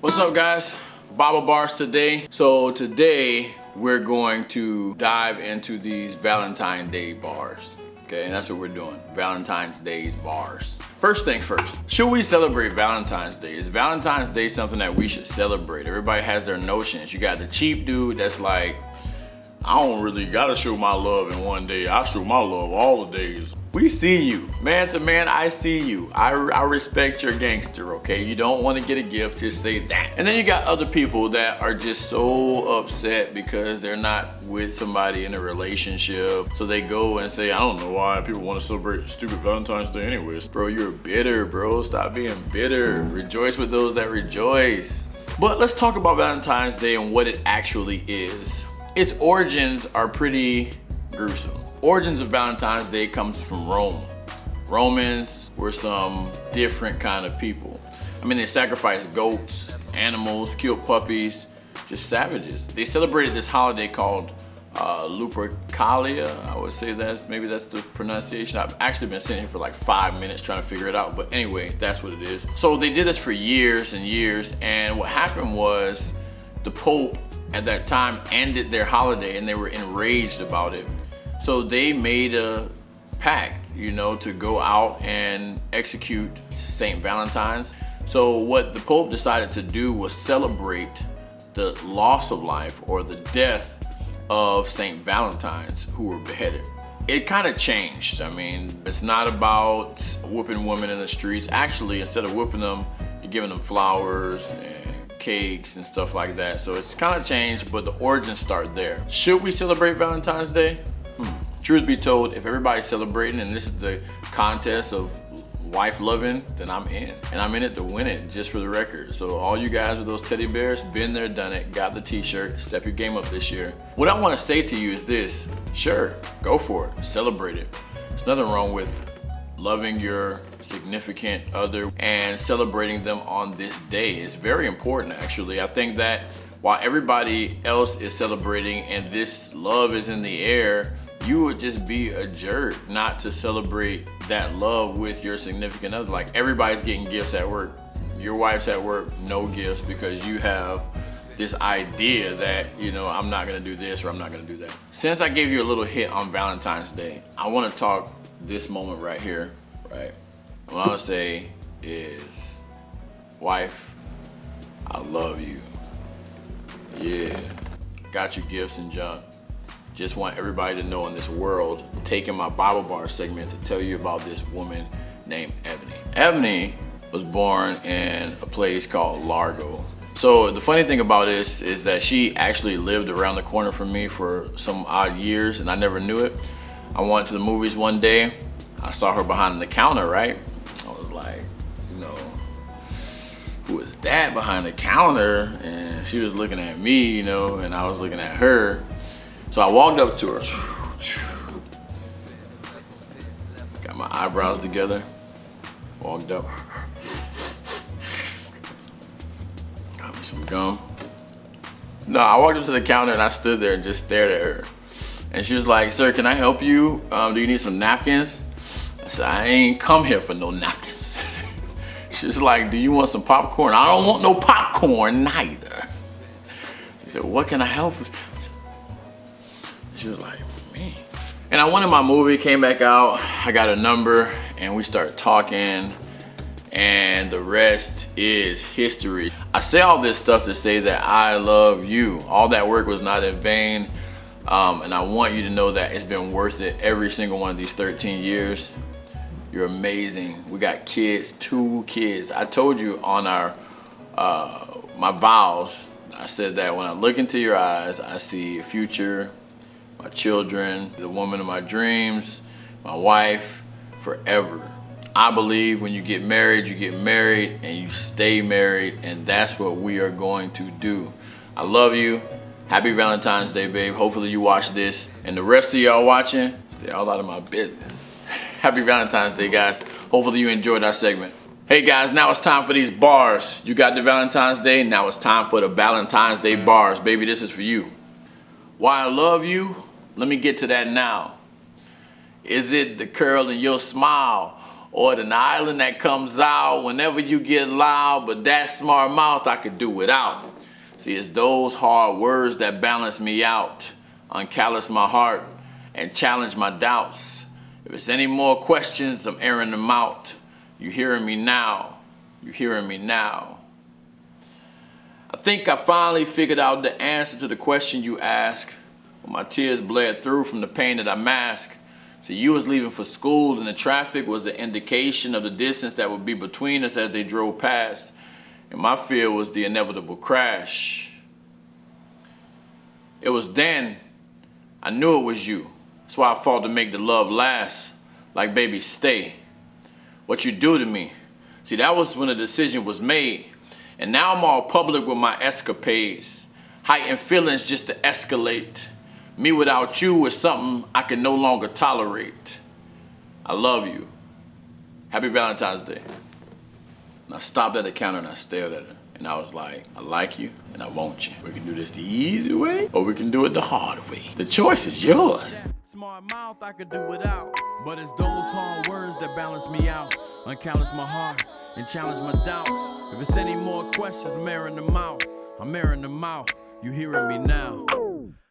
What's up, guys? Bible bars today. So today we're going to dive into these Valentine's Day bars. Okay, and that's what we're doing. Valentine's Day's bars. First things first, should we celebrate Valentine's Day? Is Valentine's Day something that we should celebrate? Everybody has their notions. You got the cheap dude that's like, I don't really gotta show my love in one day. I show my love all the days. We see you. Man to man, I see you. I respect your gangster, okay? You don't want to get a gift, just say that. And then you got other people that are just so upset because they're not with somebody in a relationship. So they go and say, I don't know why people want to celebrate stupid Valentine's Day anyways. Bro, you're bitter, bro. Stop being bitter. Rejoice with those that rejoice. But let's talk about Valentine's Day and what it actually is. Its origins are pretty gruesome. Origins of Valentine's Day comes from Rome. Romans were some different kind of people. I mean, they sacrificed goats, animals, killed puppies, just savages. They celebrated this holiday called Lupercalia. I would say maybe that's the pronunciation. I've actually been sitting here for like 5 minutes trying to figure it out, but anyway, that's what it is. So they did this for years and years, and what happened was the Pope at that time ended their holiday and they were enraged about it. So they made a pact, to go out and execute St. Valentine's. So what the Pope decided to do was celebrate the loss of life or the death of St. Valentine's, who were beheaded. It kind of changed. I mean, it's not about whooping women in the streets. Actually, instead of whooping them, you're giving them flowers and cakes and stuff like that. So it's kind of changed, but the origins start there. Should we celebrate Valentine's Day? Truth be told, if everybody's celebrating and this is the contest of wife loving, then I'm in. And I'm in it to win it, just for the record. So all you guys with those teddy bears, been there, done it, got the t-shirt, step your game up this year. What I want to say to you is this: sure, go for it, celebrate it. There's nothing wrong with loving your significant other and celebrating them on this day. It's very important, actually. I think that while everybody else is celebrating and this love is in the air, you would just be a jerk not to celebrate that love with your significant other. Like, everybody's getting gifts at work. Your wife's at work, no gifts, because you have this idea that, I'm not gonna do this or I'm not gonna do that. Since I gave you a little hit on Valentine's Day, I wanna talk this moment right here, right? What I would say is, wife, I love you. Yeah, got you gifts and junk. Just want everybody to know in this world, I'm taking my Bible bar segment to tell you about this woman named Ebony. Ebony was born in a place called Largo. So the funny thing about this is that she actually lived around the corner from me for some odd years and I never knew it. I went to the movies one day. I saw her behind the counter, right? I was like, who is that behind the counter? And she was looking at me, and I was looking at her. So I walked up to her. Got my eyebrows together. Walked up. Got me some gum. No, I walked up to the counter and I stood there and just stared at her. And she was like, sir, can I help you? Do you need some napkins? I said, I ain't come here for no napkins. She was like, do you want some popcorn? I don't want no popcorn neither. She said, what can I help with? She was like, man. And I went in my movie, came back out, I got a number, and we started talking, and the rest is history. I say all this stuff to say that I love you. All that work was not in vain, and I want you to know that it's been worth it every single one of these 13 years. You're amazing. We got kids, 2 kids. I told you on our my vows, I said that when I look into your eyes, I see a future, my children, the woman of my dreams, my wife, forever. I believe when you get married and you stay married, and that's what we are going to do. I love you. Happy Valentine's Day, babe. Hopefully you watch this. And the rest of y'all watching, stay all out of my business. Happy Valentine's Day, guys. Hopefully you enjoyed our segment. Hey guys, now it's time for these bars. You got the Valentine's Day, now it's time for the Valentine's Day bars. Baby, this is for you. Why I love you? Let me get to that now. Is it the curl in your smile? or an island that comes out whenever you get loud, but that smart mouth I could do without. See, it's those hard words that balance me out, uncallous my heart, and challenge my doubts. If it's any more questions, I'm airing them out. You hearing me now? You hearing me now? I think I finally figured out the answer to the question you ask. When my tears bled through from the pain that I mask. See, you was leaving for school and the traffic was an indication of the distance that would be between us as they drove past. And my fear was the inevitable crash. It was then I knew it was you. That's why I fought to make the love last. Like, baby, stay. What you do to me. See, that was when the decision was made. And now I'm all public with my escapades. Heightened feelings just to escalate. Me without you is something I can no longer tolerate. I love you. Happy Valentine's Day. And I stopped at the counter and I stared at her. And I was like, I like you and I want you. We can do this the easy way or we can do it the hard way. The choice is yours. Smart mouth I could do without. But it's those hard words that balance me out. Uncallous my heart and challenge my doubts. If it's any more questions, I'm airing them out. I'm airing them out. You hearing me now?